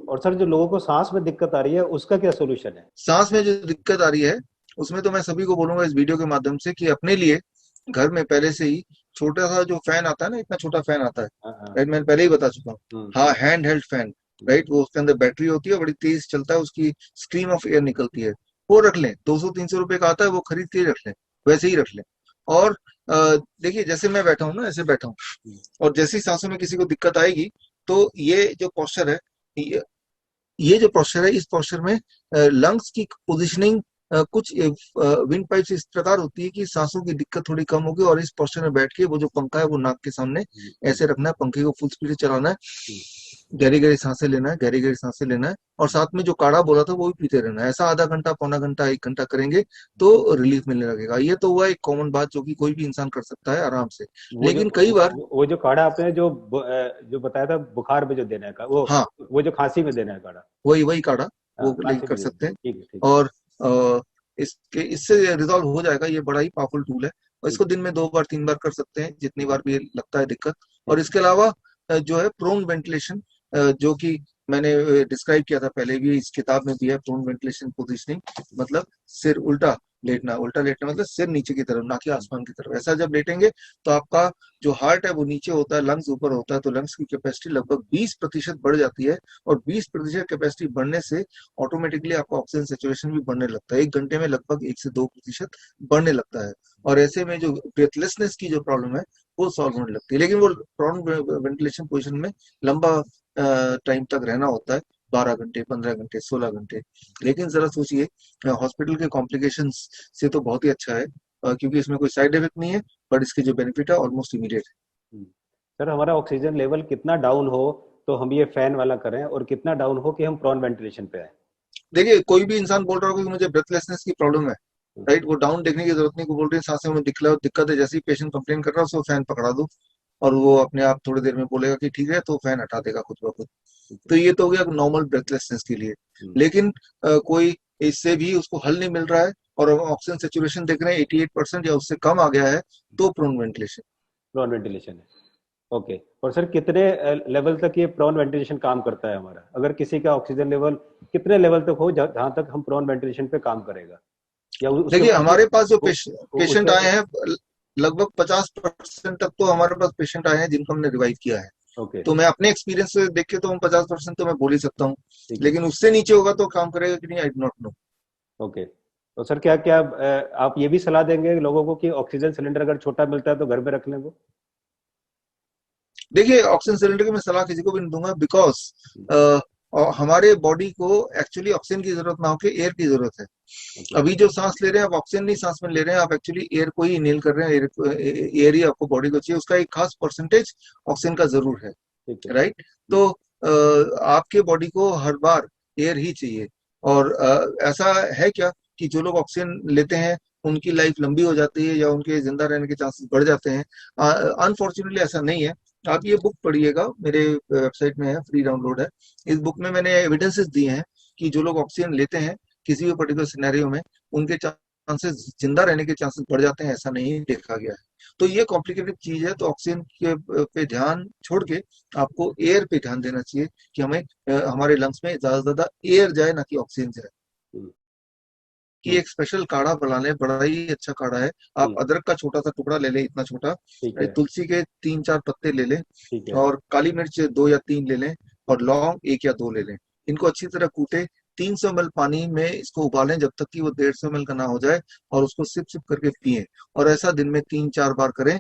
और सर जो लोगों को सांस में दिक्कत आ रही है उसका क्या सोल्यूशन है? सांस में जो दिक्कत आ रही है उसमें तो मैं सभी को बोलूंगा इस वीडियो के माध्यम से कि अपने लिए घर में पहले से ही छोटा सा जो फैन आता है ना, इतना छोटा फैन आता है, हाँ हाँ। राइट, मैंने पहले ही बता चुका हूँ। हाँ, हैंड हेल्ड फैन, हम्म, राइट, वो उसके अंदर बैटरी होती है, बड़ी तेज चलता है, उसकी स्ट्रीम ऑफ एयर निकलती है। वो रख लें, 200-300 रुपए का आता है, वो खरीद के ही रख लें, वैसे ही रख लें। और देखिए जैसे मैं बैठा हूँ ना, ऐसे बैठा हूँ, हम्म, और जैसी सांसों में किसी को दिक्कत आएगी तो ये जो पोस्चर है, ये जो पोस्चर है, इस पोस्चर में लंग्स की पोजीशनिंग कुछ विंड पाइप्स इस प्रकार होती है कि सांसों की दिक्कत थोड़ी कम होगी। और इस पोस्चर में बैठ के वो जो पंखा है वो नाक के सामने ऐसे रखना है, पंखे को फुल स्पीड से चलाना है, हम्म, गहरी गहरी सांसें लेना है, गहरी गहरी सांसें लेना है, और साथ में जो काढ़ा बोला था वो भी पीते रहना है। ऐसा आधा घंटा, पौना घंटा, 1 घंटा करेंगे तो रिलीफ मिलने लगेगा। ये तो हुआ एक कॉमन बात जो कि कोई भी इंसान कर सकता है आराम से। वो जो लेकिन कई बार, वो जो काढ़ा आपने जो बताया था बुखार में जो देना है का हाँ, वो जो खांसी में देना है काढ़ा। वही वही काढ़ा हाँ, वो लेके खांसी कर में देना है। सकते हैं। ठीक है ठीक है। और इससे रिजॉल्व हो जाएगा। ये बड़ा ही पावरफुल टूल है, और ठीक इसको दिन में 2 बार 3 बार कर सकते हैं, जितनी ठीक बार भी ये लगता है दिक्कत। और ठीक है। इसके अलावा जो है प्रोन वेंटिलेशन, जो कि मैंने डिस्क्राइब किया था पहले भी, इस किताब में भी है। प्रोन वेंटिलेशन पोजिशनिंग मतलब सिर उल्टा लेटना। उल्टा लेटना मतलब सिर नीचे की तरफ, ना कि आसमान की तरफ। ऐसा जब लेटेंगे तो आपका जो हार्ट है वो नीचे होता है, लंग्स ऊपर होता है, तो लंग्स की कैपेसिटी लगभग 20% बढ़ जाती है। और 20% कैपेसिटी बढ़ने से ऑटोमेटिकली आपका ऑक्सीजन सेचुरेशन भी बढ़ने लगता है, 1 घंटे में लगभग 1 से 2% बढ़ने लगता है। और ऐसे में जो ब्रेथलेसनेस की जो प्रॉब्लम है वो सॉल्व होने लगती है। लेकिन वो प्रोन वेंटिलेशन पोजिशन में लंबा टाइम तक रहना होता है, 12 घंटे, 15 घंटे, 16 घंटे। लेकिन जरा सोचिए, हॉस्पिटल के कॉम्प्लिकेशंस से तो बहुत ही अच्छा है, क्योंकि इसमें कोई साइड इफेक्ट नहीं है, बट इसके जो बेनिफिट है ऑलमोस्ट इमीडिएट है। हम्म। सर हमारा ऑक्सीजन लेवल कितना डाउन हो तो हम ये फैन वाला करें और कितना डाउन हो कि हम प्रॉन वेंटिलेशन पे आए? देखिए कोई भी इंसान बोल रहा होगा कि मुझे ब्रेथलेसनेस की प्रॉब्लम है, हम्म, राइट, वो डाउन देखने की जरूरत नहीं, को बोल रहे हैं सांसें में दिक्कत है, जैसे ही पेशेंट कंप्लेन कर रहा है उसको फैन पकड़ा दो, और वो अपने आप थोड़ी देर में बोलेगा कि ठीक है, तो फैन हटा देगा खुद ब खुद। ठीक है। तो ये तो हो गया नॉर्मल ब्रेथलेसनेस के लिए। हम्म, लेकिन कोई इससे भी उसको हल नहीं मिल रहा है, और ऑक्सीजन सेचुरेशन देख रहे हैं 88% या उससे कम आ गया है, तो प्रोन वेंटिलेशन। प्रॉन वेंटिलेशन है। ओके। और सर कितने लेवल तक ये प्रॉन वेंटिलेशन काम करता है हमारा? अगर किसी का ऑक्सीजन लेवल कितने लेवल तक हो जहां तक हम प्रॉन वेंटिलेशन पे काम करेगा, या उसके देखिए ऊपर भी हमारे पास जो उसके पेशेंट आए हैं, लगभग 50% तक तो हमारे पास पेशेंट आए हैं जिनको हमने रिवाइव किया है। ओके। तो मैं अपने एक्सपीरियंस से देख के तो हम 50% तो मैं बोल ही सकता हूँ। ठीक है। लेकिन उससे नीचे होगा तो काम करेगा कि नहीं, I do not know. Okay. तो सर क्या क्या आप ये भी सलाह देंगे लोगों को कि ऑक्सीजन सिलेंडर अगर छोटा मिलता है तो घर पे रख लें वो? देखिए ऑक्सीजन सिलेंडर की मैं सलाह किसी को भी नहीं दूंगा, बिकॉज हमारे बॉडी को एक्चुअली ऑक्सीजन की जरूरत ना होकर एयर की जरूरत है। ओके। अभी जो सांस ले रहे हैं आप ऑक्सीजन नहीं सांस में ले रहे हैं, आप एक्चुअली एयर को ही इनहेल कर रहे हैं। एयर ही आपको बॉडी को चाहिए, उसका एक खास परसेंटेज ऑक्सीजन का जरूर है, ठीक है। राइट। तो आपके बॉडी को हर बार एयर ही चाहिए। और ऐसा है क्या कि जो लोग ऑक्सीजन लेते हैं उनकी लाइफ लंबी हो जाती है, या उनके जिंदा रहने के चांसेस बढ़ जाते हैं? अनफॉर्चुनेटली ऐसा नहीं है। आप ये बुक पढ़िएगा, मेरे वेबसाइट में है, फ्री डाउनलोड है। इस बुक में मैंने एविडेंसेस दिए हैं कि जो लोग ऑक्सीजन लेते हैं किसी भी पर्टिकुलर सिनेरियो में, उनके चांसेस जिंदा रहने के चांसेस बढ़ जाते हैं, ऐसा नहीं देखा गया है। तो ये कॉम्प्लिकेटेड चीज है, तो ऑक्सीजन के पे ध्यान छोड़ के आपको एयर पे ध्यान देना चाहिए, कि हमें हमारे लंग्स में ज्यादा से ज्यादा एयर जाए, ना कि ऑक्सीजन जाए। हम्म, कि हम्म, एक स्पेशल काढ़ा बना लें, बड़ा ही अच्छा काढ़ा है। आप हम्म, अदरक का छोटा सा टुकड़ा ले लें, इतना छोटा, ठीक है। तुलसी के 3-4 पत्ते ले लें, ठीक है। और काली मिर्च 2 या 3 ले लें, और लौंग 1 या 2 ले लें। इनको अच्छी तरह कूटे, 300 ml पानी में इसको उबालें जब तक कि वो 150 ml का ना हो जाए, और उसको सिप सिप करके पिएं। और ऐसा दिन में 3-4 बार करें,